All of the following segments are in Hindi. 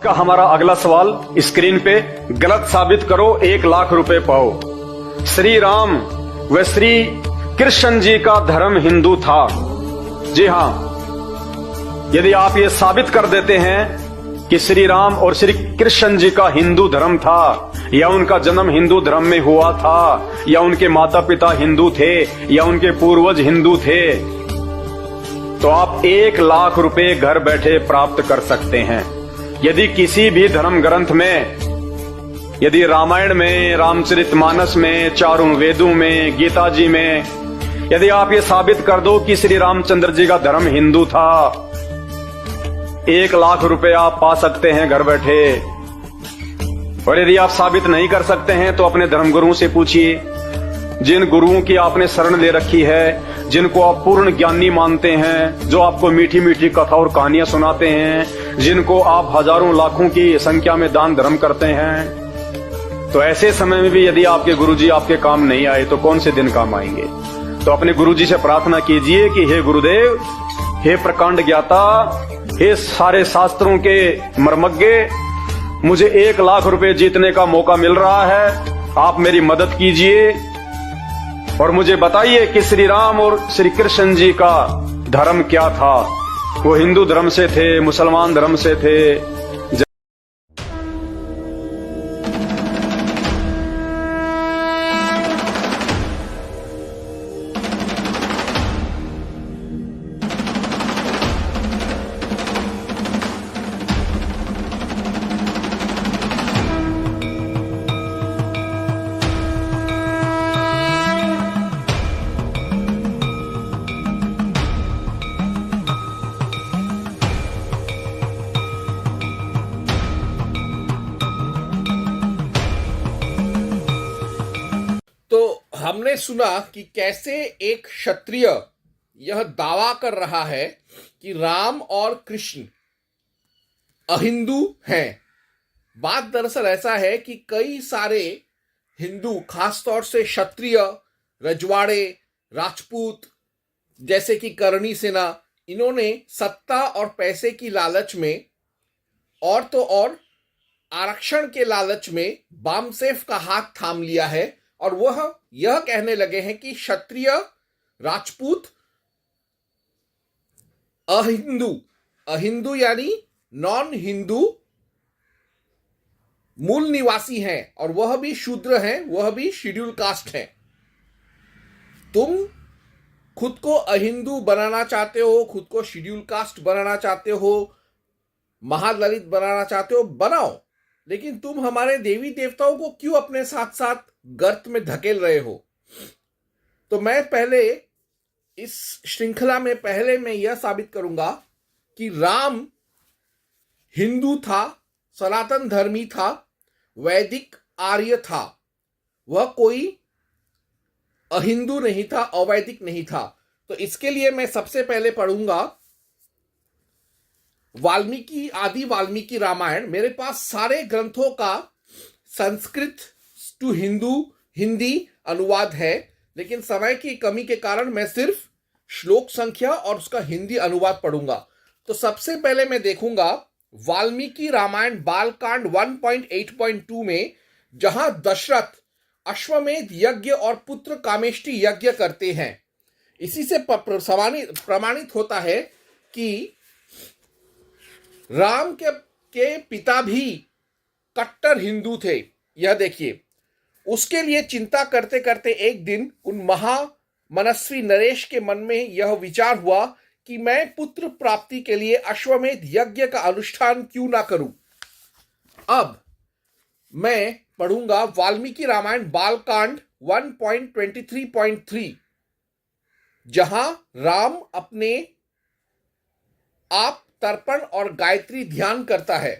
का हमारा अगला सवाल स्क्रीन पे, गलत साबित करो 1,00,000 रुपए पाओ। श्री राम व श्री कृष्ण जी का धर्म हिंदू था। जी हां, यदि आप ये साबित कर देते हैं कि श्री राम और श्री कृष्ण जी का हिंदू धर्म था, या उनका जन्म हिंदू धर्म में हुआ था, या उनके माता पिता हिंदू थे, या उनके पूर्वज हिंदू थे, तो आप 1,00,000 रुपए घर बैठे प्राप्त कर सकते हैं। यदि किसी भी धर्म ग्रंथ में, यदि रामायण में, रामचरितमानस में, चारों वेदों में, गीता जी में, यदि आप ये साबित कर दो कि श्री रामचंद्र जी का धर्म हिंदू था, 1,00,000 रुपए आप पा सकते हैं घर बैठे। और यदि आप साबित नहीं कर सकते हैं तो अपने धर्मगुरुओं से पूछिए, जिन गुरुओं की आपने शरण ले रखी है, जिनको आप पूर्ण ज्ञानी मानते हैं, जो आपको मीठी मीठी कथा और कहानियां सुनाते हैं, जिनको आप हजारों लाखों की संख्या में दान धर्म करते हैं, तो ऐसे समय में भी यदि आपके गुरुजी आपके काम नहीं आए तो कौन से दिन काम आएंगे। तो अपने गुरुजी से प्रार्थना कीजिए कि हे गुरुदेव, हे प्रकांड ज्ञाता, हे सारे शास्त्रों के मर्मज्ञ, मुझे 1,00,000 रुपए जीतने का मौका मिल रहा है, आप मेरी मदद कीजिए और मुझे बताइए कि श्री राम और श्री कृष्ण जी का धर्म क्या था। वो हिंदू धर्म से थे, मुसलमान धर्म से थे। हमने सुना कि कैसे एक क्षत्रिय यह दावा कर रहा है कि राम और कृष्ण अहिंदू हैं। बात दरअसल ऐसा है कि कई सारे हिंदू, खासतौर से क्षत्रिय, रजवाड़े, राजपूत जैसे कि करणी सेना, इन्होंने सत्ता और पैसे की लालच में और तो और आरक्षण के लालच में वामसेफ का हाथ थाम लिया है, और वह यह कहने लगे हैं कि क्षत्रिय, राजपूत अहिंदू यानी नॉन हिंदू मूल निवासी हैं, और वह भी शूद्र हैं, वह भी शेड्यूल कास्ट हैं। तुम खुद को अहिंदू बनाना चाहते हो, खुद को शेड्यूल कास्ट बनाना चाहते हो, महादलित बनाना चाहते हो, बनाओ, लेकिन तुम हमारे देवी देवताओं को क्यों अपने साथ साथ गर्त में धकेल रहे हो। तो मैं पहले इस श्रृंखला में पहले मैं यह साबित करूंगा कि राम हिंदू था, सनातन धर्मी था, वैदिक आर्य था, वह कोई अहिंदू नहीं था, अवैदिक नहीं था। तो इसके लिए मैं सबसे पहले पढ़ूंगा आदि वाल्मीकि रामायण। मेरे पास सारे ग्रंथों का संस्कृत टू हिंदी अनुवाद है, लेकिन समय की कमी के कारण मैं सिर्फ श्लोक संख्या और उसका हिंदी अनुवाद पढ़ूंगा। तो सबसे पहले मैं देखूंगा वाल्मीकि रामायण बालकांड 1.8.2 में, जहां दशरथ अश्वमेध यज्ञ और पुत्र कामेष्टि यज्ञ करते हैं। इसी से प्रमाणित होता है कि राम के पिता भी कट्टर हिंदू थे। यह देखिए, उसके लिए चिंता करते करते एक दिन उन महामनस्वी नरेश के मन में यह विचार हुआ कि मैं पुत्र प्राप्ति के लिए अश्वमेध यज्ञ का अनुष्ठान क्यों ना करूं। अब मैं पढ़ूंगा वाल्मीकि रामायण बालकांड 1.23.3, जहां राम अपने आप तर्पण और गायत्री ध्यान करता है।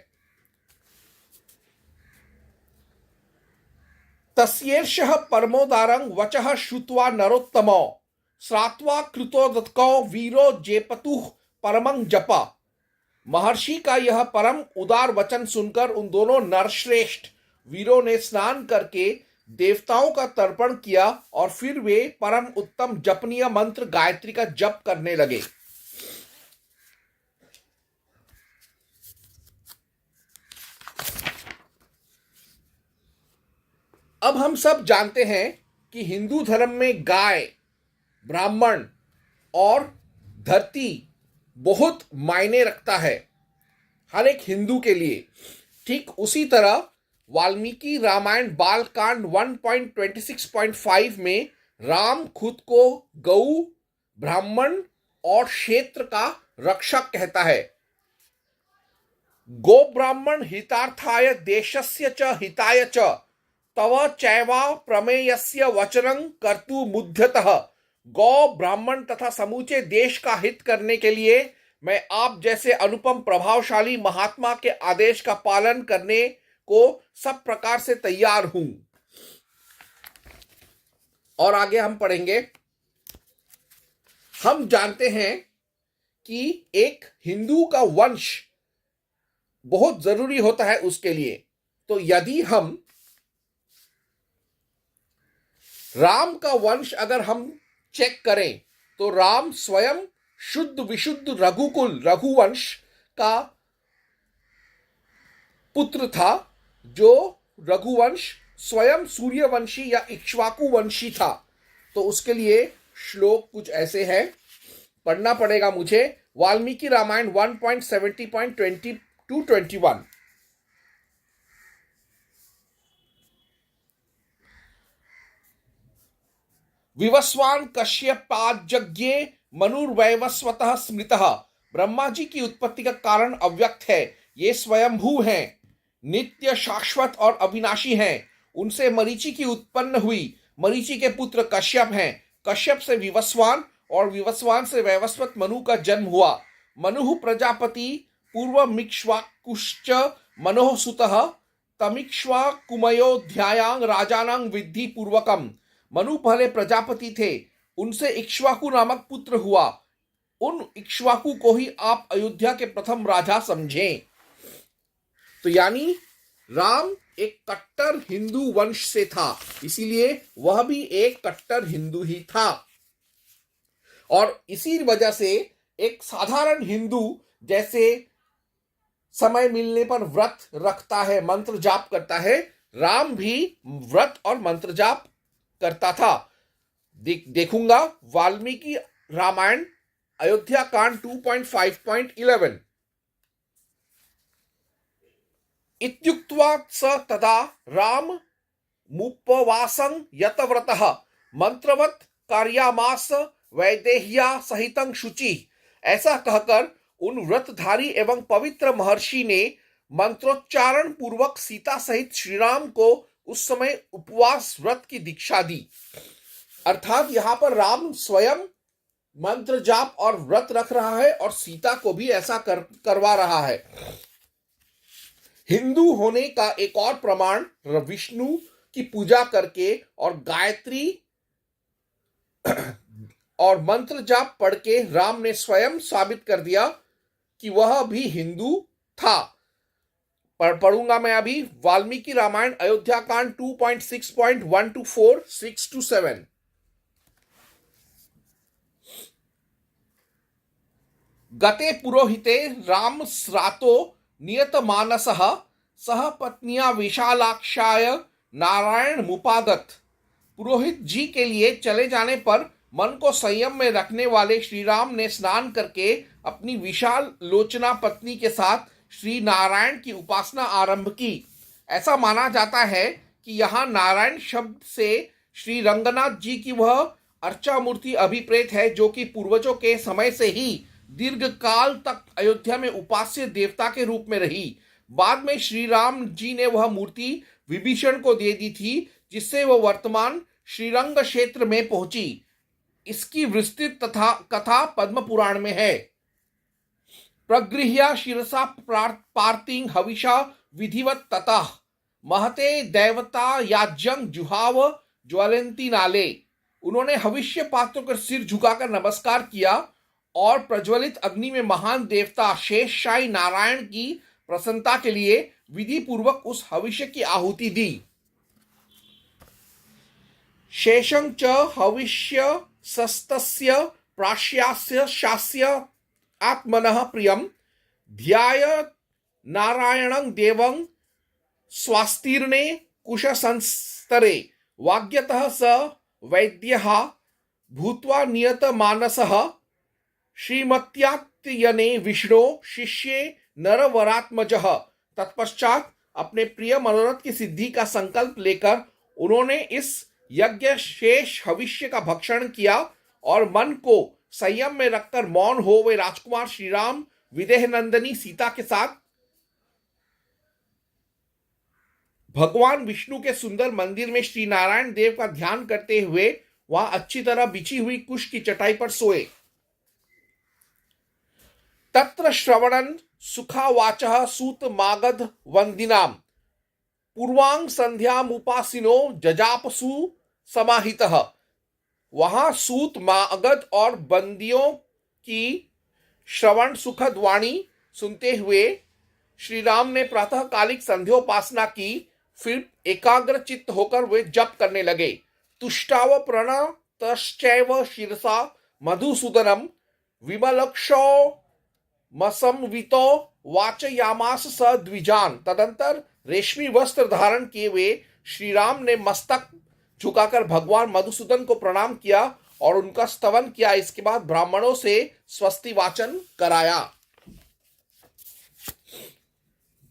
तस्येर्षः परमोदारं वचः श्रुत्वा नरोत्तमो श्रात्वा कृतोदत्को वीरो जेपतुः परमं जपा। महर्षि का यह परम उदार वचन सुनकर उन दोनों नरश्रेष्ठ वीरों ने स्नान करके देवताओं का तर्पण किया और फिर वे परम उत्तम जपनीय मंत्र गायत्री का जप करने लगे। अब हम सब जानते हैं कि हिंदू धर्म में गाय, ब्राह्मण और धरती बहुत मायने रखता है हर एक हिंदू के लिए। ठीक उसी तरह वाल्मीकि रामायण बालकांड 1.26.5 में राम खुद को गऊ, ब्राह्मण और क्षेत्र का रक्षक कहता है। गो ब्राह्मण हितार्थाय देशस्य च हिताय च तव चैवा प्रमेयस्य वचनं कर्तु मुध्यतः। गौ, ब्राह्मण तथा समूचे देश का हित करने के लिए मैं आप जैसे अनुपम प्रभावशाली महात्मा के आदेश का पालन करने को सब प्रकार से तैयार हूं। और आगे हम पढ़ेंगे। हम जानते हैं कि एक हिंदू का वंश बहुत जरूरी होता है उसके लिए। तो यदि हम राम का वंश अगर हम चेक करें तो राम स्वयं शुद्ध विशुद्ध रघुकुल रघुवंश का पुत्र था, जो रघुवंश स्वयं सूर्यवंशी या इक्ष्वाकु वंशी था। तो उसके लिए श्लोक कुछ ऐसे हैं, पढ़ना पड़ेगा मुझे। वाल्मीकि रामायण 1.70.20-21। विवस्वान कश्यपाज्ञे मनुर्वैवस्वतः स्मृतः। ब्रह्मा जी की उत्पत्ति का कारण अव्यक्त है, ये स्वयंभू हैं, नित्य शाश्वत और अविनाशी हैं। उनसे मरीचि की उत्पन्न हुई, मरीचि के पुत्र कश्यप हैं, कश्यप से विवस्वान और विवस्वान से वैवस्वत मनु का जन्म हुआ। मनुः प्रजापति पूर्वमिक्ष्वाकुश्च मनोः सुतः तमिक्ष्वाकुमयोऽध्यायां राजानां विद्धि पूर्वकम्। मनु पहले प्रजापति थे, उनसे इक्ष्वाकु नामक पुत्र हुआ। उन इक्ष्वाकु को ही आप अयोध्या के प्रथम राजा समझें। तो यानी राम एक कट्टर हिंदू वंश से था, इसीलिए वह भी एक कट्टर हिंदू ही था। और इसी वजह से एक साधारण हिंदू जैसे समय मिलने पर व्रत रखता है, मंत्र जाप करता है, राम भी व्रत और मंत्र जाप करता था। देखूंगा वाल्मीकि रामायण अयोध्या कांड 2.5.11। इत्युक्त्वा स तदा राम मुपवासं यतव्रतः मंत्रवत कार्यामास वैदेह्या सहितं शुचि। ऐसा कहकर उन व्रतधारी एवं पवित्र महर्षि ने मंत्रोच्चारण पूर्वक सीता सहित श्रीराम को उस समय उपवास व्रत की दीक्षा दी। अर्थात यहां पर राम स्वयं मंत्र जाप और व्रत रख रहा है और सीता को भी ऐसा करवा रहा है। हिंदू होने का एक और प्रमाण विष्णु की पूजा करके और गायत्री और मंत्र जाप पढ़ के राम ने स्वयं साबित कर दिया कि वह भी हिंदू था। पढ़ूंगा मैं अभी वाल्मीकि रामायण अयोध्या कांड 2.6.1-4, 6-7। गते पुरोहिते राम स्रातो नियतमानसः सह पत्निया विशालाक्षाय नारायण मुपागत। पुरोहित जी के लिए चले जाने पर मन को संयम में रखने वाले श्री राम ने स्नान करके अपनी विशाल लोचना पत्नी के साथ श्री नारायण की उपासना आरंभ की। ऐसा माना जाता है कि यहाँ नारायण शब्द से श्री रंगनाथ जी की वह अर्चा मूर्ति अभिप्रेत है, जो कि पूर्वजों के समय से ही दीर्घ काल तक अयोध्या में उपास्य देवता के रूप में रही। बाद में श्री राम जी ने वह मूर्ति विभीषण को दे दी थी, जिससे वह वर्तमान श्रीरंग क्षेत्र में पहुंची। इसकी विस्तृत तथा कथा पद्म पुराण में है। प्रगृह्य शिरसा पार्थिं हविषा विधिवत ततः महते दैवता याज्ञं जुहाव ज्वलंती नाले। उन्होंने हविष्य पात्रों का सिर झुकाकर नमस्कार किया और प्रज्वलित अग्नि में महान देवता शेषशाही नारायण की प्रसन्नता के लिए विधि पूर्वक उस हविष्य की आहुति दी। शेषं च हविष्य सस्तस्य प्राश्यास्य शास्य आत्मनः प्रियं ध्याय नारायणं देवं स्वास्तीर्णे स्तरे वाग्यतः स वैद्यः भूत्वा नियतमानसः श्रीमत्यात्ययने विष्णु शिष्ये नरवरात्मजः। तत्पश्चात अपने प्रिय मनोरथ की सिद्धि का संकल्प लेकर उन्होंने इस यज्ञ शेष भविष्य का भक्षण किया और मन को संयम में रखकर मौन हो वे राजकुमार श्री राम विदेह नंदनी सीता के साथ भगवान विष्णु के सुंदर मंदिर में श्री नारायण देव का ध्यान करते हुए वहां अच्छी तरह बिछी हुई कुश की चटाई पर सोए। तत्र श्रवणन सुखावाचः सूत मागध वंदिनाम पूर्वांग संध्याम उपासिनो जजापसु समाहितः। वहां सूत मागध और बंदियों की श्रवण सुखद वाणी सुनते हुए श्री राम ने प्रातःकालिक संध्योपासना की। फिर एकाग्र चित्त होकर वे जप करने लगे। तुष्टाव प्रणतश्चैव शिरसा मधुसूदनम विमलक्षो मसंवितो वाचयामास स द्विजान। तदंतर रेशमी वस्त्र धारण किए हुए श्री राम ने मस्तक झुकाकर भगवान मधुसूदन को प्रणाम किया और उनका स्तवन किया। इसके बाद ब्राह्मणों से स्वस्ति वाचन कराया।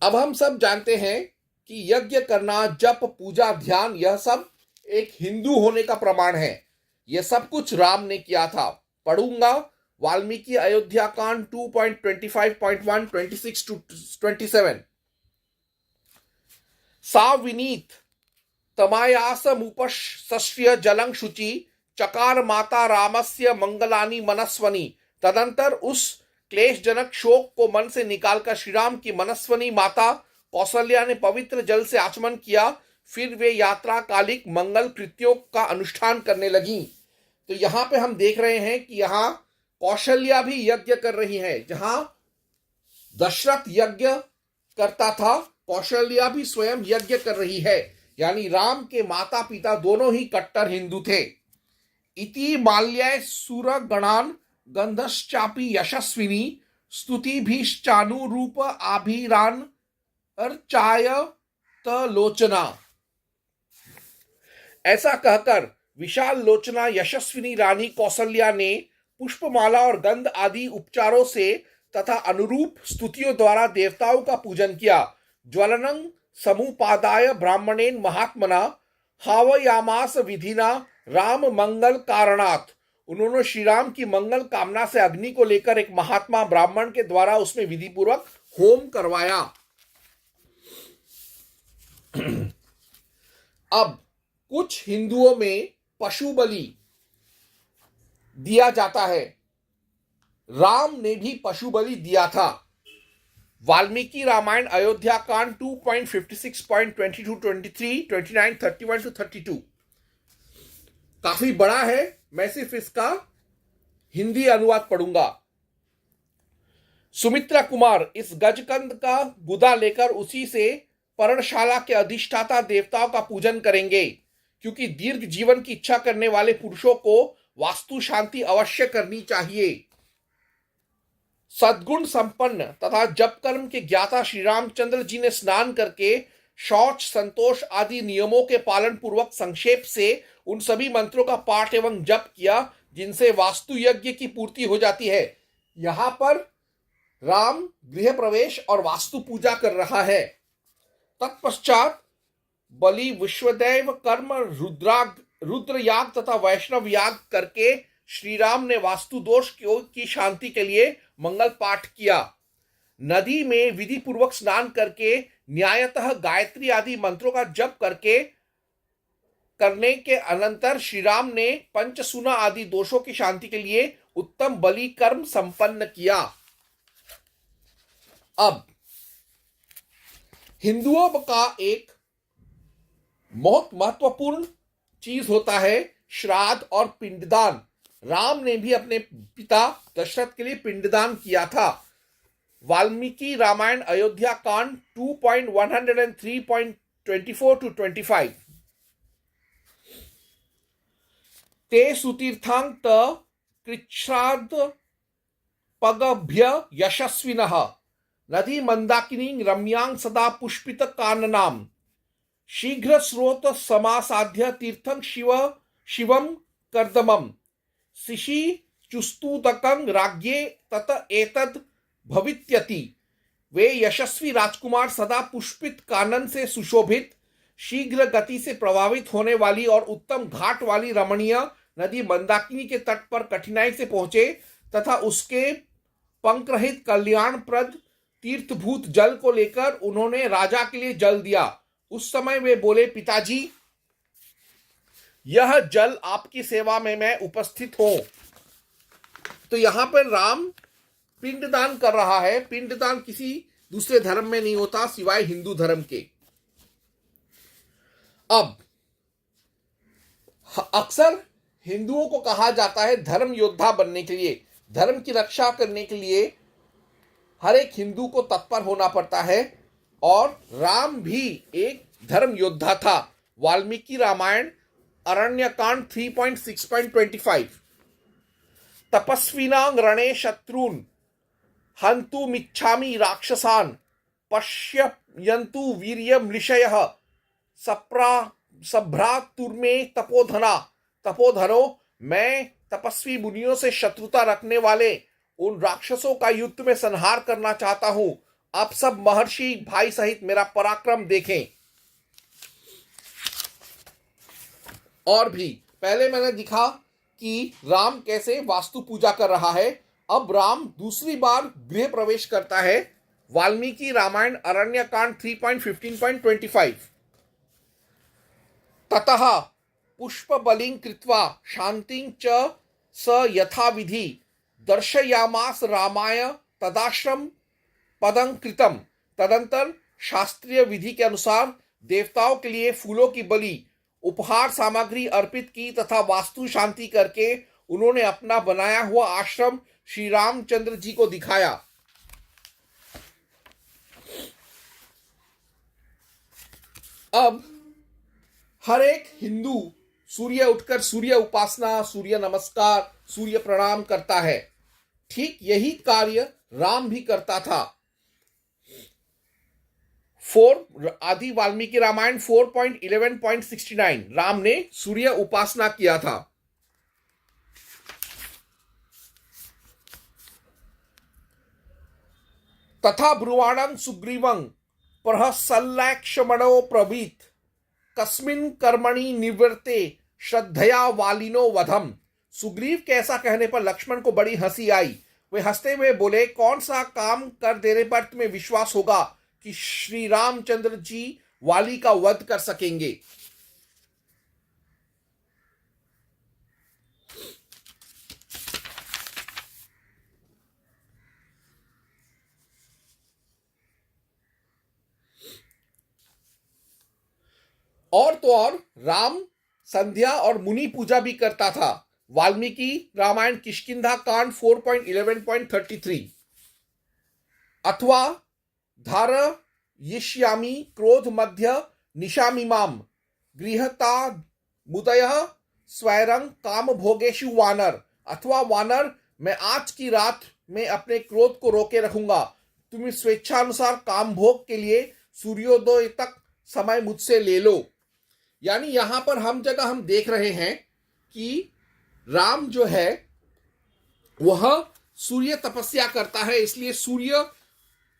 अब हम सब जानते हैं कि यज्ञ करना, जप, पूजा, ध्यान, यह सब एक हिंदू होने का प्रमाण है। यह सब कुछ राम ने किया था। पढ़ूंगा वाल्मीकि अयोध्या कांड 2.25.1 26 to 27। सा विनीत तमायासमुपसृष्य जलं शुचि चकार माता रामस्य मंगलानि मनस्वनी। तदंतर उस क्लेशजनक शोक को मन से निकालकर श्री राम की मनस्वनी माता कौशल्या ने पवित्र जल से आचमन किया। फिर वे यात्रा कालिक मंगल कृत्यों का अनुष्ठान करने लगी। तो यहां पे हम देख रहे हैं कि यहां कौशल्या भी यज्ञ कर रही है। जहां दशरथ यज्ञ करता था, कौशल्या भी स्वयं यज्ञ कर रही है। यानी राम के माता पिता दोनों ही कट्टर हिंदू थे। इति माल्य सुर गणान गंधश्चापि यशस्विनी स्तुतिभिश्चानुरूप आभिरान अर्चाय तलोचना। ऐसा कहकर विशाल लोचना यशस्विनी रानी कौशल्या ने पुष्पमाला और गंध आदि उपचारों से तथा अनुरूप स्तुतियों द्वारा देवताओं का पूजन किया। ज्वलनं समुपादाय ब्राह्मणेन महात्मना हावयामास विधिना राम मंगल कारणात्। उन्होंने श्री राम की मंगल कामना से अग्नि को लेकर एक महात्मा ब्राह्मण के द्वारा उसमें विधि पूर्वक होम करवाया। अब कुछ हिंदुओं में पशु बलि दिया जाता है। राम ने भी पशु बलि दिया था। वाल्मीकि रामायण अयोध्या कांड 2.56.22 23 29 31 to 32 काफी बड़ा है। मैं सिर्फ इसका हिंदी अनुवाद पढ़ूंगा। सुमित्रा कुमार इस गजकंद का गुदा लेकर उसी से पर्णशाला के अधिष्ठाता देवताओं का पूजन करेंगे, क्योंकि दीर्घ जीवन की इच्छा करने वाले पुरुषों को वास्तु शांति अवश्य करनी चाहिए। सद्गुण संपन्न तथा जप कर्म के ज्ञाता श्री रामचंद्र जी ने स्नान करके शौच, संतोष आदि नियमों के पालन पूर्वक संक्षेप से उन सभी मंत्रों का पाठ एवं जप किया जिनसे वास्तु यज्ञ की पूर्ति हो जाती है। यहां पर राम गृह प्रवेश और वास्तु पूजा कर रहा है। तत्पश्चात बलि, विश्वदैव कर्म, रुद्र याग तथा वैष्णव याग करके श्री राम ने वास्तु दोष की शांति के लिए मंगल पाठ किया। नदी में विधि पूर्वक स्नान करके न्यायतः गायत्री आदि मंत्रों का जप करने के अनंतर श्री राम ने पंचसूना आदि दोषों की शांति के लिए उत्तम बलि कर्म संपन्न किया। अब हिंदुओं का एक बहुत महत्वपूर्ण चीज होता है श्राद्ध और पिंडदान। राम ने भी अपने पिता दशरथ के लिए पिंडदान किया था। वाल्मीकि रामायण अयोध्या कांड 2.103.24 to 25 ते सुतीर्थांत कृच्छ्राद्ध पगभ्य यशस्विनः नदी मंदाकिनी रम्यांग सदा पुष्पित काननाम शीघ्र स्रोत समासाध्य तीर्थं शिवम कर्दमम शिशि चुस्तुतकं राज्ञे तत एतद भवित्यति। वे यशस्वी राजकुमार सदा पुष्पित कानन से सुशोभित, शीघ्र गति से प्रभावित होने वाली और उत्तम घाट वाली रमणीय नदी मंदाकिनी के तट पर कठिनाई से पहुंचे तथा उसके पंकरहित कल्याणप्रद तीर्थभूत जल को लेकर उन्होंने राजा के लिए जल दिया। उस समय वे बोले, पिताजी, यह जल आपकी सेवा में मैं उपस्थित हूं। तो यहां पर राम पिंडदान कर रहा है। पिंडदान किसी दूसरे धर्म में नहीं होता सिवाय हिंदू धर्म के। अब अक्सर हिंदुओं को कहा जाता है धर्म योद्धा बनने के लिए, धर्म की रक्षा करने के लिए हर एक हिंदू को तत्पर होना पड़ता है, और राम भी एक धर्म योद्धा था। वाल्मीकि रामायण अरण्यकांड 3.6.25 तपस्विनां रणे शत्रुन हन्तुमिच्छामि राक्षसान् पश्यन्तु वीर्यमृषयः सभ्रातुर्मे तपोधनो। मैं तपस्वी मुनियों से शत्रुता रखने वाले उन राक्षसों का युद्ध में संहार करना चाहता हूं। आप सब महर्षि भाई सहित मेरा पराक्रम देखें। और भी पहले मैंने दिखा कि राम कैसे वास्तु पूजा कर रहा है। अब राम दूसरी बार गृह प्रवेश करता है। वाल्मीकि रामायण अरण्यकांड 3.15.25 ततः पुष्पबलिं कृत्वा शांतिं च स यथाविधि दर्शयामास रामाय तदाश्रम पदं कृतम। तदंतर शास्त्रीय विधि के अनुसार देवताओं के लिए फूलों की बलि, उपहार सामग्री अर्पित की तथा वास्तु शांति करके उन्होंने अपना बनाया हुआ आश्रम श्री रामचंद्र जी को दिखाया। अब हर एक हिंदू सूर्य उठकर सूर्य उपासना, सूर्य नमस्कार, सूर्य प्रणाम करता है। ठीक यही कार्य राम भी करता था। आदि वाल्मीकि रामायण 4.11.69 राम ने सूर्य उपासना किया था। तथा ब्रुवाणं सुग्रीवं प्रहसल्लक्षमणो प्रवीत कस्मिन् कर्मणि निवृत्ते श्रद्धया वालिनो वधम। सुग्रीव के ऐसा कहने पर लक्ष्मण को बड़ी हंसी आई। वे हंसते हुए बोले, कौन सा काम कर देने पर तुम्हें विश्वास होगा कि श्री रामचंद्र जी वाली का वध कर सकेंगे। और तो और राम संध्या और मुनि पूजा भी करता था। वाल्मीकि रामायण किष्किंधा कांड 4.11.33 अथवा धारयिष्यामि क्रोध मध्य निशामिमाम गृहता मुदयः स्वैरं काम भोगेषु वानर। अथवा वानर, मैं आज की रात में अपने क्रोध को रोके रखूंगा। तुम स्वेच्छानुसार काम भोग के लिए सूर्योदय तक समय मुझसे ले लो। यानी यहां पर हम देख रहे हैं कि राम जो है वह सूर्य तपस्या करता है, इसलिए सूर्य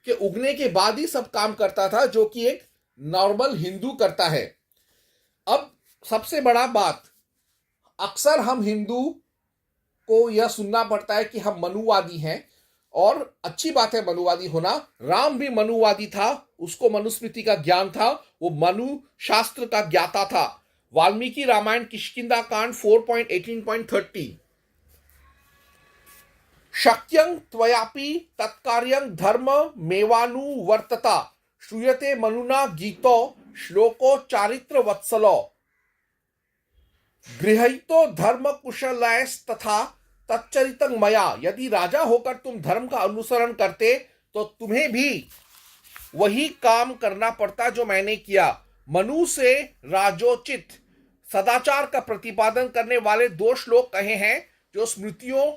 के उगने के बाद ही सब काम करता था, जो कि एक नॉर्मल हिंदू करता है। अब सबसे बड़ा बात, अक्सर हम हिंदू को यह सुनना पड़ता है कि हम मनुवादी हैं, और अच्छी बात है मनुवादी होना। राम भी मनुवादी था, उसको मनुस्मृति का ज्ञान था, वो मनु शास्त्र का ज्ञाता था। वाल्मीकि रामायण किष्किंधा कांड 4.18.30 शक्यं त्वयापि तत्कार्यं धर्म मेवानुवर्तता श्रूयते मनुना गीतो श्लोको चारित्र वत्सलो गृहीतो धर्म कुशलस्तथा तच्चरितं मया। यदि राजा होकर तुम धर्म का अनुसरण करते तो तुम्हें भी वही काम करना पड़ता जो मैंने किया। मनु से राजोचित सदाचार का प्रतिपादन करने वाले 2 श्लोक कहे हैं जो स्मृतियों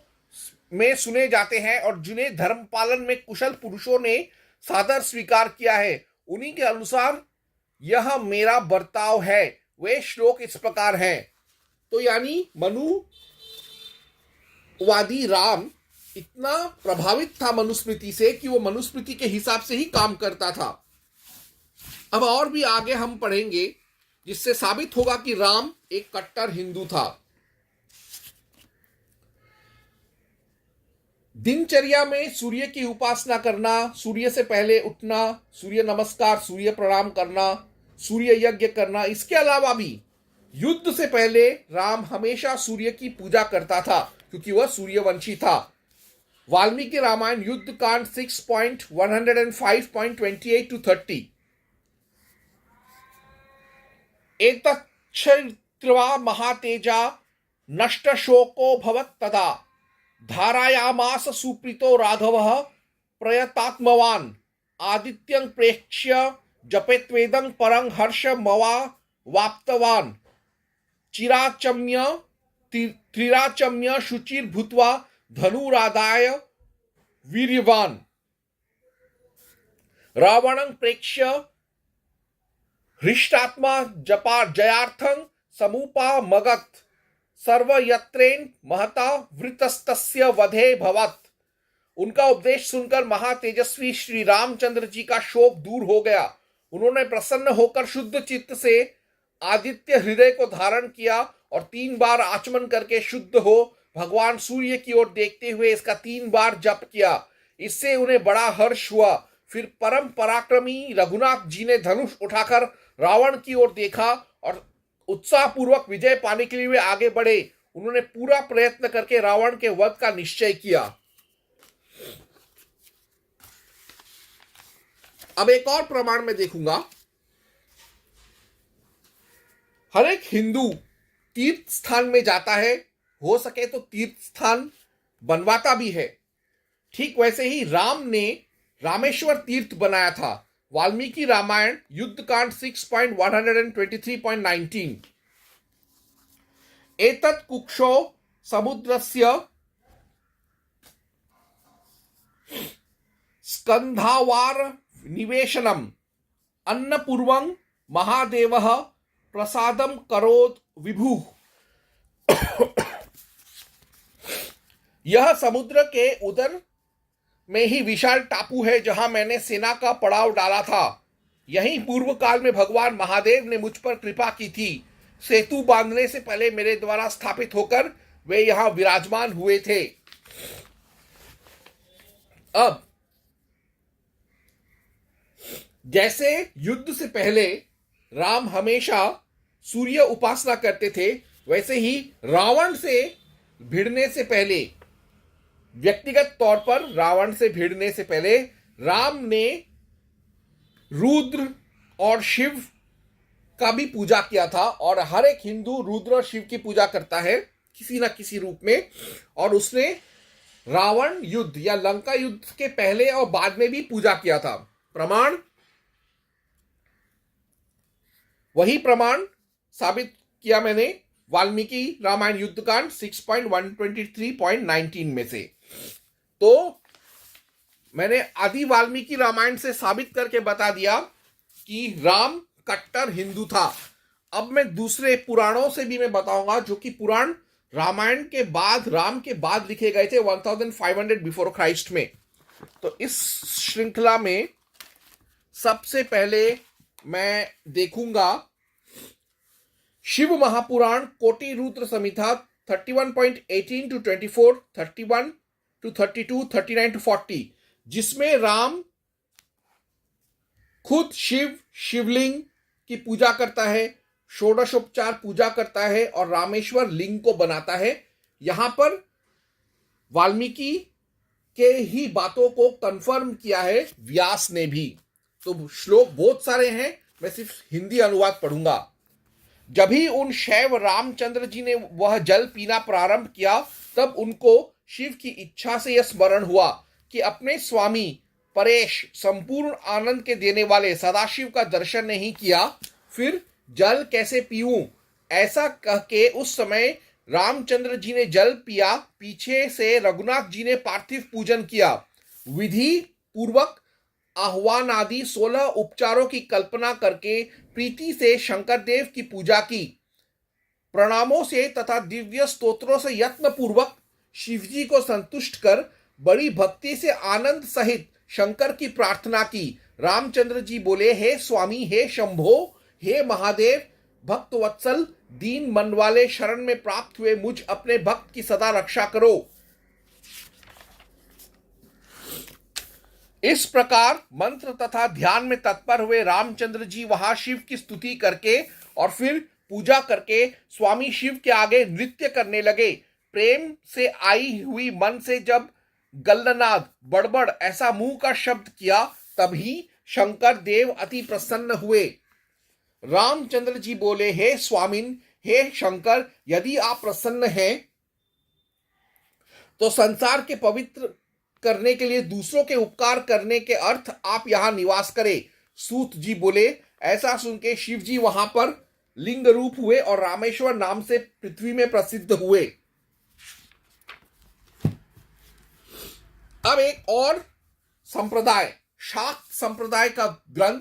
में सुने जाते हैं और जिन्हें धर्म पालन में कुशल पुरुषों ने सादर स्वीकार किया है। उन्हीं के अनुसार यह मेरा बर्ताव है। वे श्लोक इस प्रकार हैं। तो यानी मनुवादी राम इतना प्रभावित था मनुस्मृति से कि वो मनुस्मृति के हिसाब से ही काम करता था। अब और भी आगे हम पढ़ेंगे जिससे साबित होगा कि राम एक कट्टर हिंदू था। दिनचर्या में सूर्य की उपासना करना, सूर्य से पहले उठना, सूर्य नमस्कार, सूर्य प्रणाम करना, सूर्य यज्ञ करना, इसके अलावा भी युद्ध से पहले राम हमेशा सूर्य की पूजा करता था क्योंकि वह सूर्यवंशी था। वाल्मीकि रामायण युद्ध कांड 6.105.28-30। एतच्छ्रुत्वा महातेजा नष्ट शोको भवत् तदा धारायामास सुप्रीतो राघवः प्रयतात्मवान् आदित्यं प्रेक्ष्य जपेत्वेदं परं हर्षमवा वाप्तवान् त्रिराचम्य शुचिर्भूत्वा धनुरादाय वीर्यवान् रावणं प्रेक्ष्य हृष्टात्मा जयार्थं समुपामगत् सर्वयत्रेण महता वृतस्तस्य वधे भवत्। उनका उपदेश सुनकर महातेजस्वी श्री रामचंद्र जी का शोक दूर हो गया। उन्होंने प्रसन्न होकर शुद्ध चित्त से आदित्य हृदय को धारण किया और 3 बार आचमन करके शुद्ध हो भगवान सूर्य की ओर देखते हुए इसका 3 बार जप किया। इससे उन्हें बड़ा हर्ष हुआ। फिर परम पराक्रमी रघुनाथ जी ने धनुष उठाकर रावण की ओर देखा और उत्साह पूर्वक विजय पाने के लिए वे आगे बढ़े। उन्होंने पूरा प्रयत्न करके रावण के वध का निश्चय किया। अब एक और प्रमाण में देखूंगा। हर एक हिंदू तीर्थ स्थान में जाता है, हो सके तो तीर्थ स्थान बनवाता भी है। ठीक वैसे ही राम ने रामेश्वर तीर्थ बनाया था। वाल्मीकि रामायण युद्ध कांड 6.123.19। एतत् कुक्षो समुद्रस्य स्कंधावार निवेशनम अन्नपूर्वं महादेवः प्रसादम करोत् विभुः। यह समुद्र के उदर में ही विशाल टापू है जहां मैंने सेना का पड़ाव डाला था। यहीं पूर्व काल में भगवान महादेव ने मुझ पर कृपा की थी। सेतु बांधने से पहले मेरे द्वारा स्थापित होकर वे यहां विराजमान हुए थे। अब जैसे युद्ध से पहले राम हमेशा सूर्य उपासना करते थे, वैसे ही रावण से भिड़ने से पहले, व्यक्तिगत तौर पर रावण से भिड़ने से पहले राम ने रुद्र और शिव का भी पूजा किया था। और हर एक हिंदू रुद्र और शिव की पूजा करता है किसी ना किसी रूप में। और उसने रावण युद्ध या लंका युद्ध के पहले और बाद में भी पूजा किया था। प्रमाण वही प्रमाण साबित किया मैंने वाल्मीकि रामायण युद्ध कांड 6.123.19 में से। तो मैंने आदि वाल्मीकि रामायण से साबित करके बता दिया कि राम कट्टर हिंदू था। अब मैं दूसरे पुराणों से भी मैं बताऊंगा जो कि पुराण रामायण के बाद, राम के बाद लिखे गए थे 1500 बिफोर क्राइस्ट में। तो इस श्रृंखला में सबसे पहले मैं देखूंगा शिव महापुराण कोटि रुद्र संहिता 31.18-24, 31-32, 39-40, जिसमें राम खुद शिवलिंग की पूजा करता है, षोडशोपचार पूजा करता है और रामेश्वर लिंग को बनाता है। यहां पर वाल्मीकि के ही बातों को कंफर्म किया है व्यास ने भी। तो श्लोक बहुत सारे हैं, मैं सिर्फ हिंदी अनुवाद पढ़ूंगा। जब ही उन शैव रामचंद्र जी ने वह जल पीना प्रारंभ किया, तब उनको शिव की इच्छा से यह स्मरण हुआ कि अपने स्वामी परेश, संपूर्ण आनंद के देने वाले सदाशिव का दर्शन नहीं किया, फिर जल कैसे पीऊं। ऐसा कह के उस समय रामचंद्र जी ने जल पिया। पीछे से रघुनाथ जी ने पार्थिव पूजन किया। विधि पूर्वक आह्वान आदि 16 उपचारों की कल्पना करके प्रीति से शंकर देव की पूजा की। प्रणामों से तथा दिव्य स्तोत्रों से यत्न पूर्वक शिवजी को संतुष्ट कर बड़ी भक्ति से आनंद सहित शंकर की प्रार्थना की। रामचंद्र जी बोले, हे स्वामी, हे शंभो, हे महादेव, भक्त वत्सल, दीन मन वाले शरण में प्राप्त हुए मुझ अपने भक्त की सदा रक्षा करो। इस प्रकार मंत्र तथा ध्यान में तत्पर हुए रामचंद्र जी वहां शिव की स्तुति करके और फिर पूजा करके स्वामी शिव के आगे नृत्य करने लगे। प्रेम से आई हुई मन से जब गल्लनाद बड़बड़ ऐसा मुंह का शब्द किया, तभी शंकर देव अति प्रसन्न हुए। रामचंद्र जी बोले, हे स्वामिन, हे शंकर, यदि आप प्रसन्न हैं तो संसार के पवित्र करने के लिए दूसरों के उपकार करने के अर्थ आप यहां निवास करें। सूत जी बोले, ऐसा सुन के शिव जी वहां पर लिंग रूप हुए और रामेश्वर नाम से पृथ्वी में प्रसिद्ध हुए। अब एक और संप्रदाय, शाक्त संप्रदाय का ग्रंथ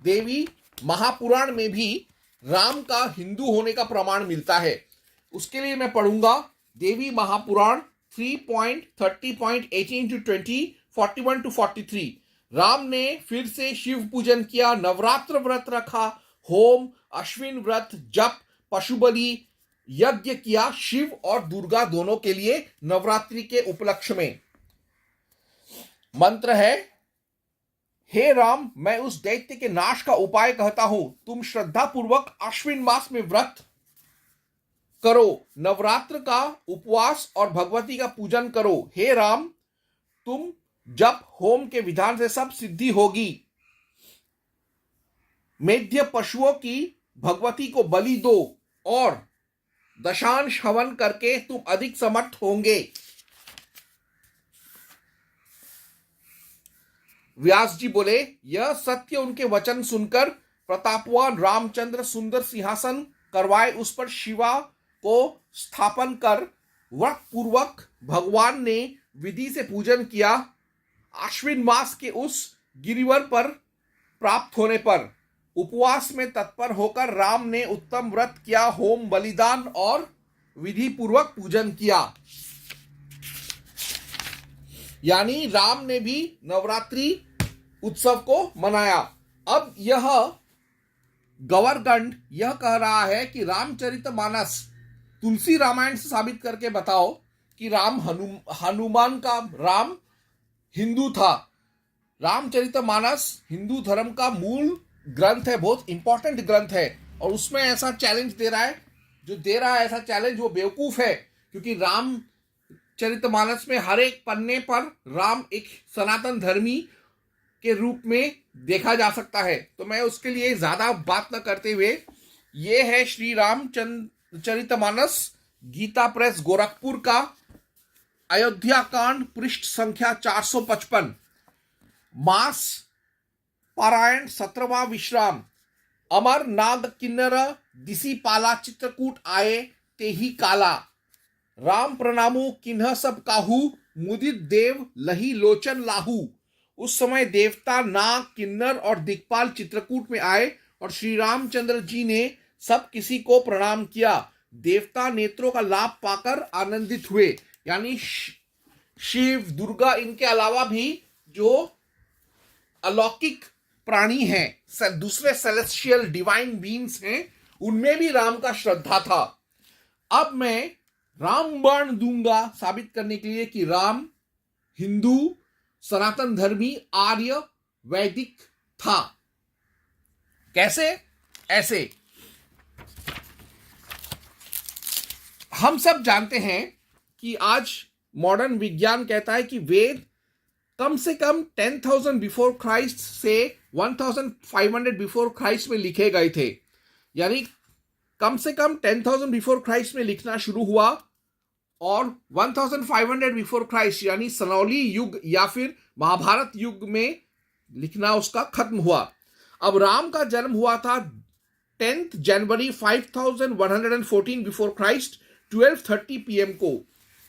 देवी महापुराण में भी राम का हिंदू होने का प्रमाण मिलता है। उसके लिए मैं पढ़ूंगा देवी महापुराण 3.30.18-20, 41-43। राम ने फिर से शिव पूजन किया, नवरात्र व्रत रखा, होम, अश्विन व्रत, जप, पशु बलि, यज्ञ किया शिव और दुर्गा दोनों के लिए नवरात्रि के उपलक्ष्य में। मंत्र है, हे राम, मैं उस दैत्य के नाश का उपाय कहता हूं। तुम श्रद्धा पूर्वक अश्विन मास में व्रत करो, नवरात्र का उपवास और भगवती का पूजन करो। हे राम, तुम जप होम के विधान से सब सिद्धि होगी। मेध्य पशुओं की भगवती को बलि दो और दशांश हवन करके तुम अधिक समर्थ होंगे। व्यास जी बोले, यह सत्य उनके वचन सुनकर प्रतापवान रामचंद्र सुंदर सिंहासन करवाए उस पर शिवा को स्थापन कर व्रत पूर्वक भगवान ने विधि से पूजन किया। आश्विन मास के उस गिरिवर पर प्राप्त होने पर उपवास में तत्पर होकर राम ने उत्तम व्रत किया, होम, बलिदान और विधि पूर्वक पूजन किया। यानी राम ने भी नवरात्रि उत्सव को मनाया। अब यह गवर्गंड यह कह रहा है कि रामचरितमानस तुलसी रामायण से साबित करके बताओ कि राम हनुमान का राम हिंदू था। रामचरितमानस हिंदू धर्म का मूल ग्रंथ है, बहुत इंपॉर्टेंट ग्रंथ है, और उसमें ऐसा चैलेंज दे रहा है, जो दे रहा है ऐसा चैलेंज वो बेवकूफ है, क्योंकि रामचरितमानस में हर एक पन्ने पर राम एक सनातन धर्मी के रूप में देखा जा सकता है। तो मैं उसके लिए ज्यादा बात न करते हुए, ये है श्री रामचरितमानस गीता प्रेस गोरखपुर का अयोध्या कांड, पृष्ठ संख्या 455। मास पारायण 17वां विश्राम। अमर नाग किन्नर दिसी पाला चित्रकूट आए ते ही काला। राम प्रणामो किन्ह सब काहू मुदित देव लही लोचन लाहू। उस समय देवता नाग, किन्नर और दिक्पाल चित्रकूट में आए और श्री रामचंद्र जी ने सब किसी को प्रणाम किया। देवता नेत्रों का लाभ पाकर आनंदित हुए। यानी शिव, दुर्गा, इनके अलावा भी जो अलौकिक प्राणी हैं, दूसरे सेलेस्टियल डिवाइन बीइंग्स हैं, उनमें भी राम का श्रद्धा था। अब मैं रामबाण दूंगा साबित करने के लिए कि राम हिंदू, सनातन धर्मी, आर्य, वैदिक था। कैसे? ऐसे हम सब जानते हैं कि आज मॉडर्न विज्ञान कहता है कि वेद कम से कम 10,000 बिफोर क्राइस्ट से 1,500 बिफोर क्राइस्ट में लिखे गए थे। यानी कम से कम 10,000 बिफोर क्राइस्ट में लिखना शुरू हुआ और 1,500 बिफोर क्राइस्ट यानी सनौली युग या फिर महाभारत युग में लिखना उसका खत्म हुआ। अब राम का जन्म हुआ था 10 जनवरी 5114 बिफोर क्राइस्ट 12:30 PM को।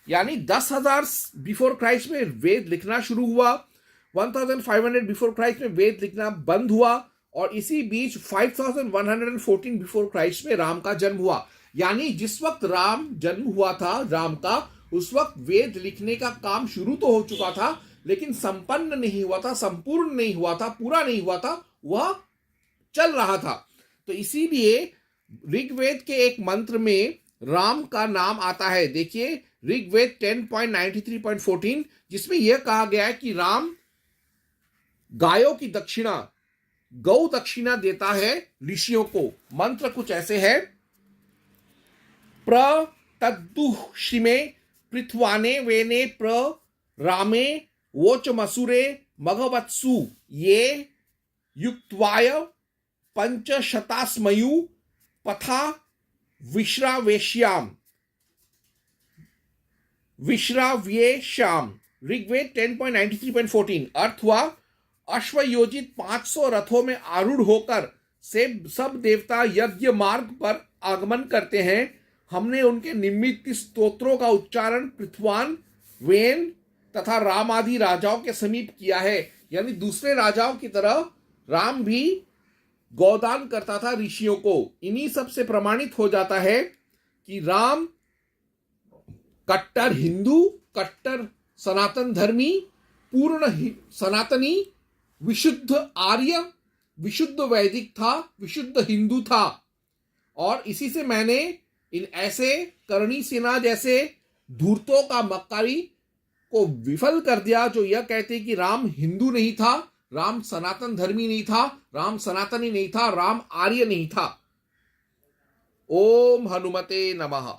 यानी 10,000 बिफोर क्राइस्ट में वेद लिखना शुरू हुआ। 1500 बिफोर क्राइस्ट में वेद लिखना बंद हुआ और इसी बीच 5114 बिफोर क्राइस्ट में राम का जन्म हुआ। यानी जिस वक्त राम जन्म हुआ था राम का, उस वक्त वेद लिखने का काम शुरू तो हो चुका था, लेकिन संपन्न नहीं हुआ था, संपूर्ण नहीं हुआ था, पूरा नहीं हुआ था, वह चल रहा था। तो इसीलिए ऋग्वेद के एक मंत्र में राम का नाम आता है। देखिए ऋग्वेद 10.93.14, जिसमें यह कहा गया है कि राम गायों की दक्षिणा, गौ दक्षिणा देता है ऋषियों को। मंत्र कुछ ऐसे है, प्र तद्दुषिमे पृथ्वाने वेने प्र रामे वोच मसूरे मघवत्सु ये युक्त्वाय पंचशतास्मयु पथा विश्रावेश्याम। ऋग्वेद 10.93.14 अर्थ हुआ, अश्वयोजित 500 रथों में आरूढ़ होकर से सब देवता यज्ञ मार्ग पर आगमन करते हैं। हमने उनके निमित्त स्तोत्रों का उच्चारण पृथ्वान, वेन तथा राम आदि राजाओं के समीप किया है। यानी दूसरे राजाओं की तरह राम भी गौदान करता था ऋषियों को। इन्हीं सब से प्रमाणित हो जाता है कि राम कट्टर हिंदू, कट्टर सनातन धर्मी, पूर्ण सनातनी, विशुद्ध आर्य, विशुद्ध वैदिक था, विशुद्ध हिंदू था। और इसी से मैंने इन ऐसे करणी सेना जैसे धूर्तों का मक्कारी को विफल कर दिया जो यह कहते कि राम हिंदू नहीं था, राम सनातन धर्मी नहीं था, राम सनातनी नहीं था, राम आर्य नहीं था। ओम हनुमते नमः।